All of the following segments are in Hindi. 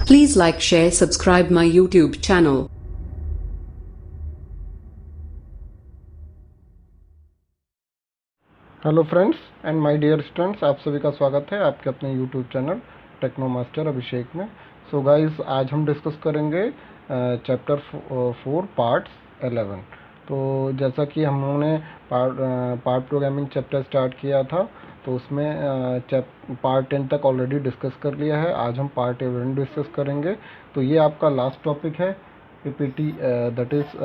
Please like, share, subscribe my YouTube channel. Hello friends and my dear students, आप सभी का स्वागत है आपके अपने YouTube channel techno master Abhishek में। सो गाइस, आज हम डिस्कस करेंगे चैप्टर 4 पार्ट्स 11। तो जैसा कि हमने पार्ट प्रोग्रामिंग चैप्टर स्टार्ट किया था, तो उसमें पार्ट 10 तक ऑलरेडी डिस्कस कर लिया है। आज हम पार्ट 11 डिस्कस करेंगे। तो ये आपका लास्ट टॉपिक है APT, that is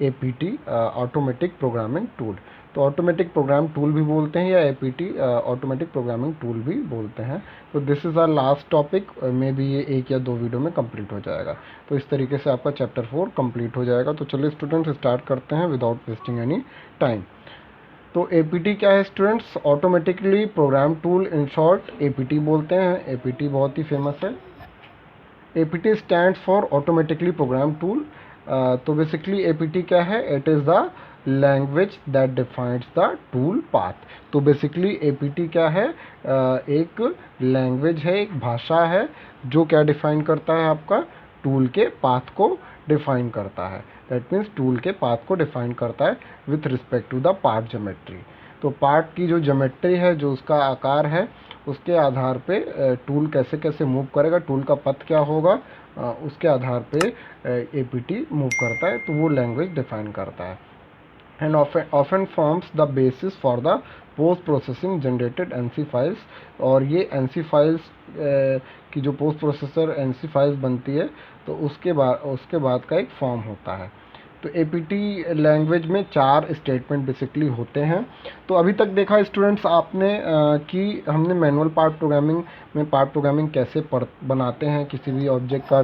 APT automatic programming tool. तो ऑटोमेटिक प्रोग्राम टूल भी बोलते हैं या APT ऑटोमेटिक प्रोग्रामिंग टूल भी बोलते हैं। तो this is our last topic, maybe ये 1 या 2 वीडियो में कंप्लीट हो जाएगा। तो इस तरीके से आपका चैप्टर 4 कंप्लीट हो जाएगा। तो चलिए स्टूडेंट्स, स्टार्ट करते हैं विदाउट वेस्टिंग एनी टाइम। तो APT क्या है students? Automatically program tool, in short APT बोलते हैं। APT बहुत ही फेमस है। APT stands for automatically program tool. तो बेसिकली APT क्या है? It is the language that defines the tool path. तो बेसिकली APT क्या है? एक लैंग्वेज है, एक भाषा है जो क्या डिफाइन करता है? आपका टूल के पाथ को डिफाइन करता है। दैट मीन्स टूल के पाथ को डिफाइन करता है with respect to the part geometry. तो पार्ट की जो ज्योमेट्री है, जो उसका आकार है, उसके आधार पे टूल कैसे कैसे मूव करेगा, टूल का पथ क्या होगा, उसके आधार पे APT मूव करता है। तो वो लैंग्वेज डिफाइन करता है and often forms the basis for the post processing generated NC files। और ये NC files की जो पोस्ट प्रोसेसर NC files बनती है, तो उसके बाद का एक फॉर्म होता है। तो APT लैंग्वेज में 4 स्टेटमेंट बेसिकली होते हैं। तो अभी तक देखा स्टूडेंट्स आपने कि हमने मैनुअल पार्ट प्रोग्रामिंग में पार्ट प्रोग्रामिंग कैसे बनाते हैं। किसी भी ऑब्जेक्ट का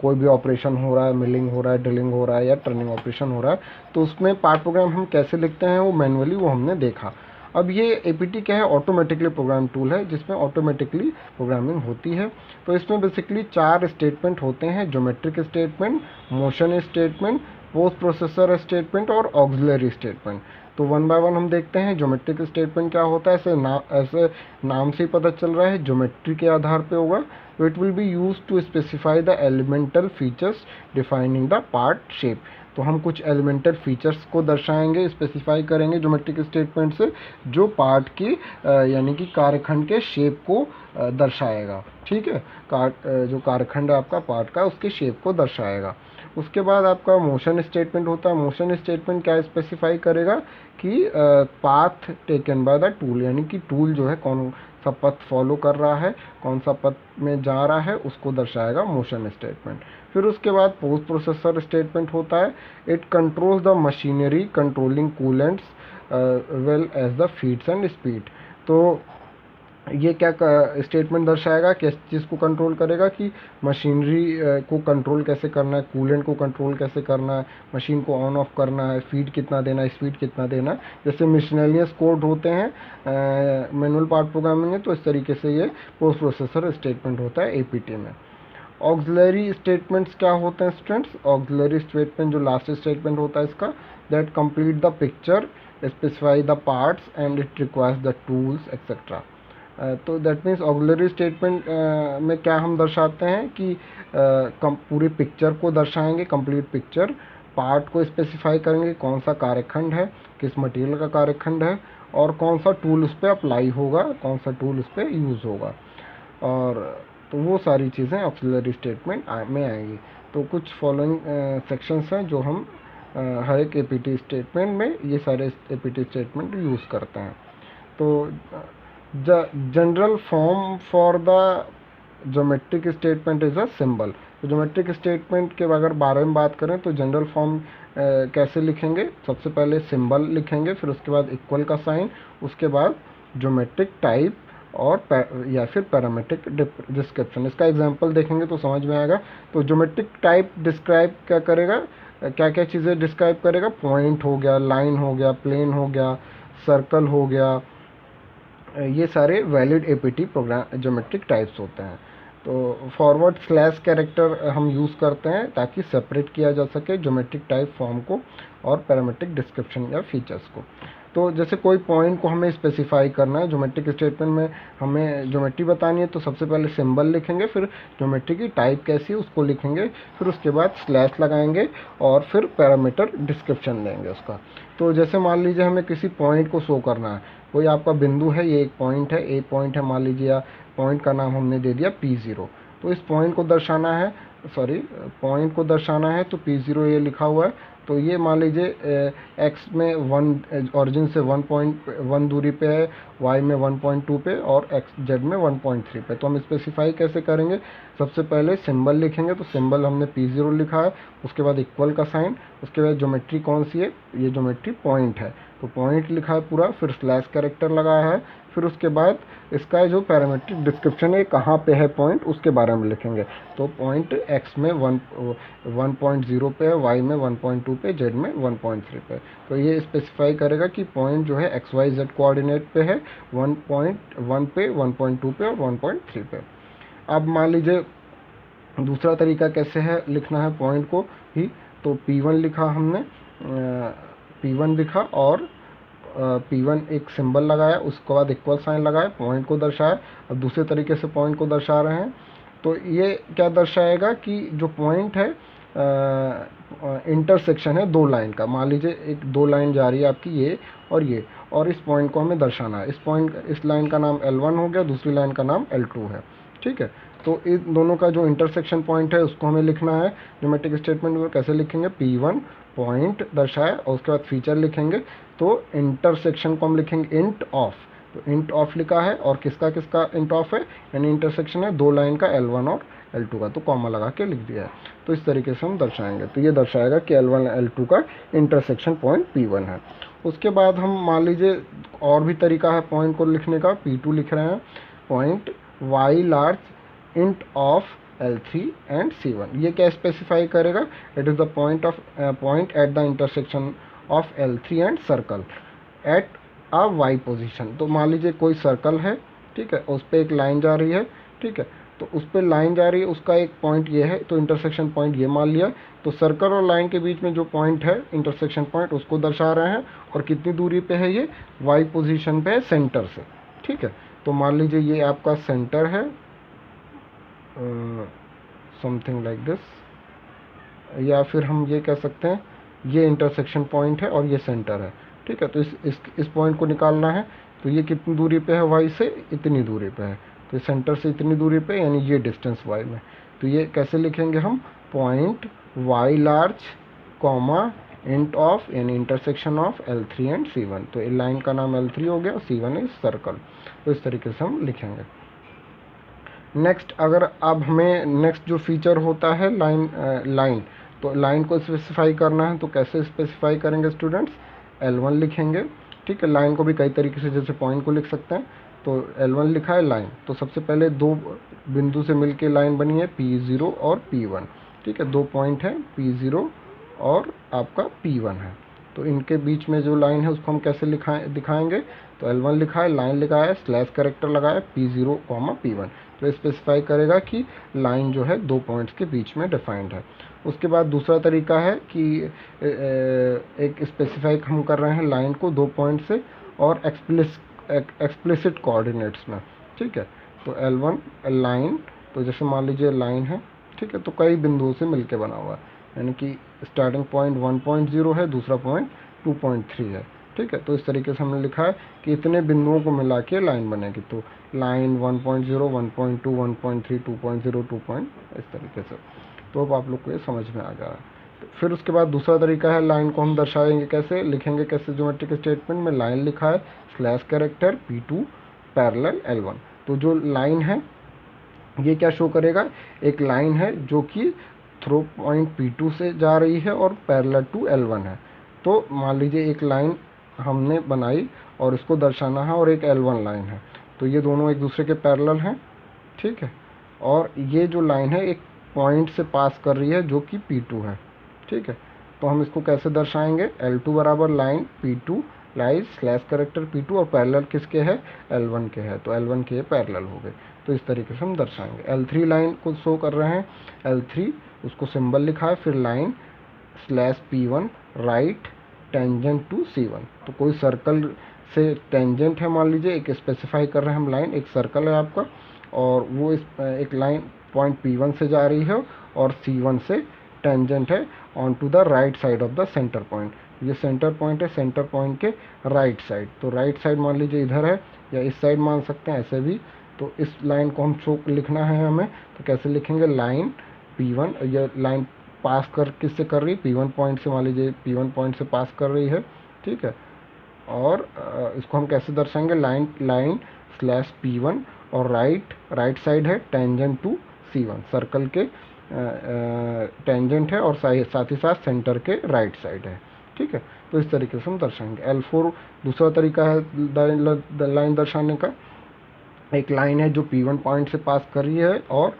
कोई भी ऑपरेशन हो रहा है, मिलिंग हो रहा है, ड्रिलिंग हो रहा है या टर्निंग ऑपरेशन हो रहा है, तो उसमें पार्ट प्रोग्राम हम कैसे लिखते हैं वो मैनुअली, वो हमने देखा। अब ये APT क्या है? ऑटोमेटिकली प्रोग्राम टूल है जिसमें ऑटोमेटिकली प्रोग्रामिंग होती है। तो इसमें बेसिकली 4 स्टेटमेंट होते हैं: geometric statement, motion statement, post processor statement और ऑक्सिलरी स्टेटमेंट। तो वन बाय वन हम देखते हैं। ज्योमेट्रिक स्टेटमेंट क्या होता है? ऐसे नाम से ही पता चल रहा है, ज्योमेट्री के आधार पे होगा। It will be use to specify the elemental features defining the part shape. तो हम कुछ एलिमेंटल फीचर्स को दर्शाएंगे, स्पेसिफाई करेंगे ज्योमेट्रिक स्टेटमेंट से, जो पार्ट की यानी कि कार्यखंड के शेप को दर्शाएगा। ठीक है, जो कार्यखंड है आपका पार्ट का, उसके शेप को दर्शाएगा। उसके बाद आपका मोशन स्टेटमेंट होता है। मोशन स्टेटमेंट क्या स्पेसिफाई करेगा कि path taken by the tool, यानी कि टूल जो है कौन सा पथ फॉलो कर रहा है, कौन सा पथ में जा रहा है, उसको दर्शाएगा मोशन स्टेटमेंट। फिर उसके बाद पोस्ट प्रोसेसर स्टेटमेंट होता है। It controls the machinery controlling coolants well as the feeds and speed. तो ये क्या स्टेटमेंट दर्शाएगा, किस चीज़ को कंट्रोल करेगा कि मशीनरी को कंट्रोल कैसे करना है, कूलेंट को कंट्रोल कैसे करना है, मशीन को ऑन ऑफ करना है, फीड कितना देना है, स्पीड कितना देना है। जैसे मिशनलियस कोड होते हैं मैनुअल पार्ट प्रोग्रामिंग में, तो इस तरीके से ये पोस्ट प्रोसेसर स्टेटमेंट होता है APT में। ऑक्सिलरी स्टेटमेंट्स क्या होते हैं स्टूडेंट्स? ऑक्सिलरी स्टेटमेंट जो लास्ट स्टेटमेंट होता है इसका, that complete the picture, specify the parts and it requires the tools etcetera. तो दैट मीन्स ऑक्सिलरी स्टेटमेंट में क्या हम दर्शाते हैं कि पूरी पिक्चर को दर्शाएंगे, कंप्लीट पिक्चर। पार्ट को स्पेसिफाई करेंगे, कौन सा कार्यखंड है, किस मटेरियल का कार्यखंड है, और कौन सा टूल उस पर अप्लाई होगा, कौन सा टूल उस पर यूज़ होगा। और तो वो सारी चीज़ें ऑक्सिलरी स्टेटमेंट में आएंगी। तो कुछ फॉलोइंग सेक्शंस हैं जो हम हर एक APT स्टेटमेंट में ये सारे APT स्टेटमेंट यूज़ करते हैं। तो general form for the geometric statement is a symbol. तो ज्योमेट्रिक स्टेटमेंट के अगर बारे में बात करें तो जनरल फॉर्म कैसे लिखेंगे? सबसे पहले सिंबल लिखेंगे, फिर उसके बाद इक्वल का साइन, उसके बाद ज्योमेट्रिक टाइप और या फिर पैरामीट्रिक डिस्क्रिप्शन। इसका एग्जांपल देखेंगे तो समझ में आएगा। तो ज्योमेट्रिक टाइप डिस्क्राइब क्या करेगा, क्या क्या चीज़ें डिस्क्राइब करेगा? पॉइंट हो गया, लाइन हो गया, प्लेन हो गया, सर्कल हो गया, ये सारे valid APT program geometric types होते हैं। तो फॉरवर्ड स्लैश कैरेक्टर हम यूज़ करते हैं ताकि सेपरेट किया जा सके ज्योमेट्रिक टाइप फॉर्म को और पैरामीट्रिक डिस्क्रिप्शन या फीचर्स को। तो जैसे कोई पॉइंट को हमें स्पेसिफाई करना है, ज्योमेट्रिक स्टेटमेंट में हमें ज्योमेट्री बतानी है, तो सबसे पहले सिंबल लिखेंगे, फिर ज्योमेट्री की टाइप कैसी है उसको लिखेंगे, फिर उसके बाद स्लैश लगाएंगे और फिर पैरामीटर डिस्क्रिप्शन देंगे उसका। तो जैसे मान लीजिए हमें किसी पॉइंट को शो करना है, कोई आपका बिंदु है, ये एक पॉइंट है, ए पॉइंट है मान लीजिए, या पॉइंट का नाम हमने दे दिया P0। तो इस पॉइंट को दर्शाना है, पॉइंट को दर्शाना है, तो P0 ये लिखा हुआ है। तो ये मान लीजिए एक्स में 1 ऑरिजिन से 1.1 दूरी पे है, वाई में 1.2 पे और एक्स जेड में 1.3 पे। तो हम स्पेसिफाई कैसे करेंगे, सबसे पहले सिंबल लिखेंगे, तो सिंबल हमने P0 लिखा है, उसके बाद इक्वल का साइन, उसके बाद ज्योमेट्री कौन सी है, ये ज्योमेट्री पॉइंट है, तो पॉइंट लिखा है पूरा, फिर स्लैश कैरेक्टर लगाया है, फिर उसके बाद इसका जो पैरामीट्रिक डिस्क्रिप्शन है कहाँ पे है पॉइंट उसके बारे में लिखेंगे। तो पॉइंट एक्स में 1.0 पे है, वाई में 1.2 पे, जेड में 1.3 पे। तो ये स्पेसिफाई करेगा कि पॉइंट जो है एक्स वाई जेड कोऑर्डिनेट पे है, 1.1 पे, 1.2 पे और 1.3 पे। अब मान लीजिए दूसरा तरीका कैसे है लिखना है पॉइंट को ही, तो P1 लिखा हमने, P1 लिखा और P1 एक सिंबल लगाया, उसके बाद इक्वल साइन लगाया, पॉइंट को दर्शाया। अब दूसरे तरीके से पॉइंट को दर्शा रहे हैं, तो ये क्या दर्शाएगा कि जो पॉइंट है इंटरसेक्शन है दो लाइन का। मान लीजिए एक दो लाइन जा रही है आपकी, ये, और इस पॉइंट को हमें दर्शाना है। इस लाइन का नाम L1 हो गया, दूसरी लाइन का नाम L2 है, ठीक है। तो इन दोनों का जो इंटरसेक्शन पॉइंट है उसको हमें लिखना है ज्योमेट्रिक स्टेटमेंट में। कैसे लिखेंगे, P1 पॉइंट दर्शाया और उसके बाद फीचर लिखेंगे, तो इंटरसेक्शन को हम लिखेंगे इंट ऑफ। तो इंट ऑफ लिखा है, और किसका किसका इंट ऑफ है, यानी इंटरसेक्शन है दो लाइन का, L1 और L2 का, तो कॉमा लगा के लिख दिया है। तो इस तरीके से हम दर्शाएंगे, तो ये दर्शाएगा कि L1 L2 का इंटरसेक्शन पॉइंट P1 है। उसके बाद हम मान लीजिए और भी तरीका है पॉइंट को लिखने का, P2 लिख रहे हैं, point Y large int of L3 and C1। ये क्या स्पेसिफाई करेगा, it is the point at the intersection of L3 and circle at a Y position. तो मान लीजिए कोई सर्कल है, ठीक है, उस पर एक लाइन जा रही है, ठीक है, तो उस पर लाइन जा रही है, उसका एक पॉइंट ये है, तो इंटरसेक्शन पॉइंट ये मान लिया। तो सर्कल और लाइन के बीच में जो पॉइंट है इंटरसेक्शन पॉइंट, उसको दर्शा रहे हैं, और कितनी दूरी पे है ये, वाई पोजीशन पे है सेंटर से, ठीक है। तो मान लीजिए ये आपका सेंटर है, समथिंग लाइक दिस, या फिर हम ये कह सकते हैं ये इंटरसेक्शन पॉइंट है और ये सेंटर है, ठीक है। तो इस पॉइंट को निकालना है, तो ये कितनी दूरी पे है, वाई से इतनी दूरी पे है, तो सेंटर से इतनी दूरी पे, यानी ये डिस्टेंस वाई में। तो ये कैसे लिखेंगे हम, point Y large comma int of, यानी intersection of L3 and C1। तो लाइन का नाम L3 हो गया, C1 इज सर्कल। तो इस तरीके से हम लिखेंगे। नेक्स्ट, अगर अब हमें नेक्स्ट जो फीचर होता है लाइन, तो लाइन को स्पेसिफाई करना है, तो कैसे स्पेसिफाई करेंगे स्टूडेंट्स, L1 लिखेंगे, ठीक है। लाइन को भी कई तरीके से, जैसे पॉइंट को लिख सकते हैं, तो L1 लिखा है लाइन, तो सबसे पहले दो बिंदु से मिलके लाइन बनी है P0 और P1, ठीक है, दो पॉइंट है P0 और आपका P1 है। तो इनके बीच में जो लाइन है उसको हम कैसे दिखाएंगे, तो L1 लिखा है, लाइन लिखा है, स्लैश कैरेक्टर लगाया, P0, P1। तो स्पेसिफाई करेगा कि लाइन जो है दो पॉइंट्स के बीच में डिफाइंड है। उसके बाद दूसरा तरीका है कि एक स्पेसिफाई हम कर रहे हैं लाइन को दो पॉइंट से और एक्सप्लिसिट कोऑर्डिनेट्स में, ठीक है। तो L1 लाइन, तो जैसे मान लीजिए लाइन है, ठीक है, तो कई बिंदुओं से मिलके बना हुआ है, यानी कि स्टार्टिंग पॉइंट 1.0 है, दूसरा पॉइंट 2.3 है, ठीक है। तो इस तरीके से हमने लिखा है कि इतने बिंदुओं को मिला के लाइन बनेगी। तो लाइन 1.0, 1.2, 1.3, 2.0, 2. इस तरीके से। तो अब आप लोग को ये समझ में आ गया है। तो फिर उसके बाद दूसरा तरीका है, लाइन को हम दर्शाएंगे कैसे, लिखेंगे कैसे, ज्योमेट्रिक स्टेटमेंट में लाइन लिखा है, slash character P2 parallel L1। तो जो लाइन है ये क्या शो करेगा, एक लाइन है जो कि थ्रो पॉइंट P2 से जा रही है और पैरेलल टू L1 है। तो मान लीजिए एक लाइन हमने बनाई और इसको दर्शाना है, और एक L1 लाइन है, तो ये दोनों एक दूसरे के पैरेलल हैं, ठीक है। और ये जो लाइन है एक पॉइंट से पास कर रही है जो कि P2 है, ठीक है। तो हम इसको कैसे दर्शाएंगे, L2 बराबर line P2 lies slash character P2, और पैरेलल किसके है, L1 के है, तो L1 के पैरेलल हो गए। तो इस तरीके से हम दर्शाएंगे। L3 लाइन को शो कर रहे हैं, L3 उसको सिंबल लिखा है, फिर line slash P1 right tangent to C1। तो कोई सर्कल से टेंजेंट है, मान लीजिए एक स्पेसिफाई कर रहे हैं हम लाइन, एक सर्कल है आपका और वो एक लाइन पॉइंट P1 से जा रही है और C1 से टेंजेंट है on to the right side of the centre point. ये सेंटर पॉइंट है, सेंटर पॉइंट के राइट साइड, तो राइट साइड मान लीजिए इधर है या इस साइड मान सकते हैं ऐसे भी। तो इस लाइन को हम शो लिखना है हमें, तो कैसे लिखेंगे, लाइन P1, ये लाइन पास कर किससे कर रही है, P1 पॉइंट से, मान लीजिए P1 पॉइंट से पास कर रही है, ठीक है। और इसको हम कैसे दर्शाएंगे, लाइन स्लैश P1 और राइट साइड है टेंजेंट टू C1, सर्कल के टेंजेंट है और साथ ही साथ सेंटर के राइट साइड है, ठीक है। तो इस तरीके से हम दर्शाएंगे। L4 दूसरा तरीका है लाइन दर्शाने का। एक लाइन है जो P1 पॉइंट से पास कर रही है और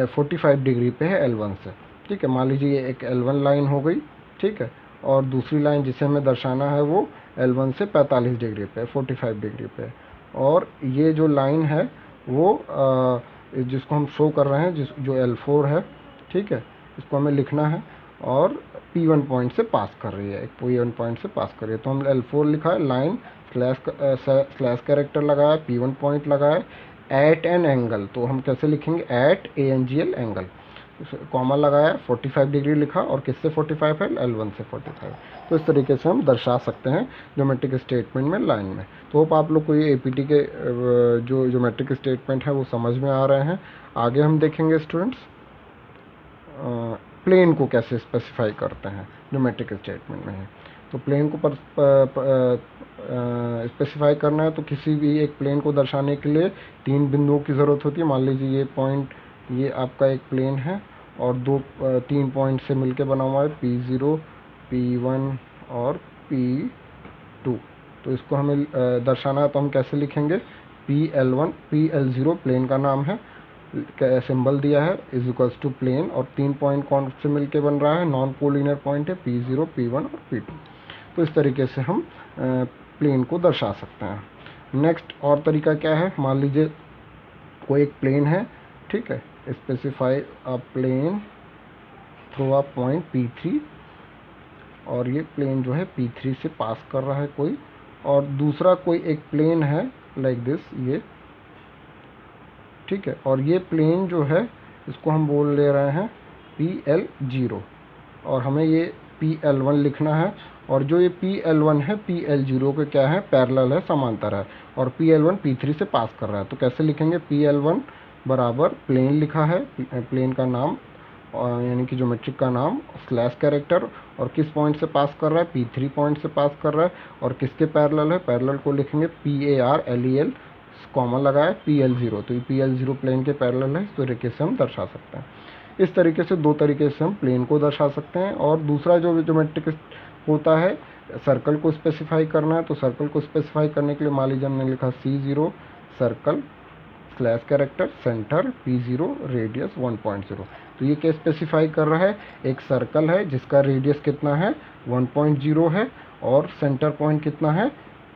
45 डिग्री पे है L1 से, ठीक है। मान लीजिए ये एक L1 लाइन हो गई, ठीक है, और दूसरी लाइन जिसे हमें दर्शाना है वो L1 से 45 डिग्री पे, 45 डिग्री पे। और ये जो लाइन है वो जिसको हम शो कर रहे हैं, जो L4 है, ठीक है, इसको हमें लिखना है और P1 पॉइंट से पास कर रही है, P1 पॉइंट से पास कर रही है। तो हम L4 लिखा है, लाइन स्लैश कैरेक्टर लगाया, P1 पॉइंट लगाया, एट एन एंगल, तो हम कैसे लिखेंगे, एट ANGL एंगल, कॉमा लगाया, 45 डिग्री लिखा और किससे 45 है, L1 से 45। तो इस तरीके से हम दर्शा सकते हैं ज्योमेट्रिक स्टेटमेंट में लाइन में। तो होप आप लोग को ये APT के जो ज्योमेट्रिक स्टेटमेंट है वो समझ में आ रहे हैं। आगे हम देखेंगे स्टूडेंट्स प्लेन को कैसे स्पेसिफाई करते हैं ज्योमेट्रिक स्टेटमेंट में। तो प्लेन को स्पेसिफाई करना है तो किसी भी एक प्लेन को दर्शाने के लिए 3 बिंदुओं की ज़रूरत होती है। मान लीजिए ये पॉइंट, ये आपका एक प्लेन है और 3 पॉइंट से मिलके बना हुआ है, P0, P1 और P2। तो इसको हमें दर्शाना है तो हम कैसे लिखेंगे, PL1 PL0 प्लेन का नाम है, सिंबल दिया है, इज इक्वल्स टू प्लेन, और 3 पॉइंट कौन से मिलके बन रहा है, नॉन कोलिनियर पॉइंट है, P0, P1 और P2। तो इस तरीके से हम प्लेन को दर्शा सकते हैं। नेक्स्ट और तरीका क्या है, मान लीजिए कोई एक प्लेन है, ठीक है, specify a plane through a point P3, और ये प्लेन जो है P3 से पास कर रहा है कोई, और दूसरा कोई एक प्लेन है लाइक दिस, ये, ठीक है, और ये प्लेन जो है इसको हम बोल ले रहे हैं PL0 और हमें ये PL1 लिखना है। और जो ये PL1 है PL0 के क्या है, पैरेलल है, समांतर है, और PL1 P3 से पास कर रहा है। तो कैसे लिखेंगे, PL1 बराबर प्लेन लिखा है, प्लेन का नाम यानी कि ज्योमेट्रिक का नाम स्लैश कैरेक्टर, और किस पॉइंट से पास कर रहा है, P3 पॉइंट से पास कर रहा है, और किसके पैरेलल है, पैरेलल को लिखेंगे PARLEL, कॉमन लगाया, PL0, तो ये PL0 प्लेन के पैरेलल है। इस तरीके से हम दर्शा सकते हैं। इस तरीके से 2 तरीके से हम प्लेन को दर्शा सकते हैं। और दूसरा जो ज्योमेट्रिक होता है, सर्कल को स्पेसिफाई करना है, तो सर्कल को स्पेसिफाई करने के लिए मान लीजिए हमने लिखा C0 circle slash character centre P0 radius 1.0। तो ये क्या स्पेसिफाई कर रहा है, एक सर्कल है जिसका रेडियस कितना है, 1.0 है, और सेंटर पॉइंट कितना है,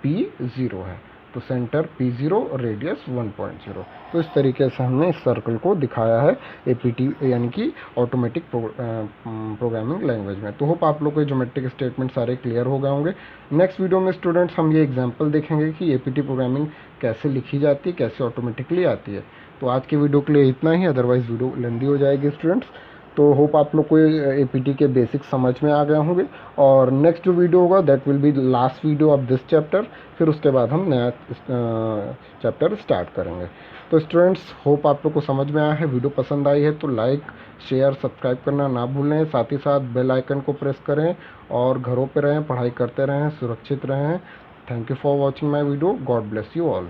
P0 है। तो सेंटर P0 रेडियस 1.0। तो इस तरीके से हमने इस सर्कल को दिखाया है APT यानी कि ऑटोमेटिक प्रोग्रामिंग लैंग्वेज में। तो होप आप लोग के ज्योमेट्रिक स्टेटमेंट सारे क्लियर हो गए होंगे। नेक्स्ट वीडियो में स्टूडेंट्स हम ये एग्जांपल देखेंगे कि APT प्रोग्रामिंग कैसे लिखी जाती है, कैसे ऑटोमेटिकली आती है। तो आज की वीडियो के लिए इतना ही, अदरवाइज वीडियो लेंदी हो जाएगी स्टूडेंट्स। तो होप आप लोग को APT के बेसिक्स समझ में आ गए होंगे। और नेक्स्ट जो वीडियो होगा that will be last video of this chapter, फिर उसके बाद हम नया चैप्टर स्टार्ट करेंगे। तो स्टूडेंट्स होप आप लोग को समझ में आया है। वीडियो पसंद आई है तो लाइक शेयर सब्सक्राइब करना ना भूलें, साथ ही साथ बेल आइकन को प्रेस करें, और घरों पे रहें, पढ़ाई करते रहें, सुरक्षित रहें। Thank you for watching my video. God bless you all.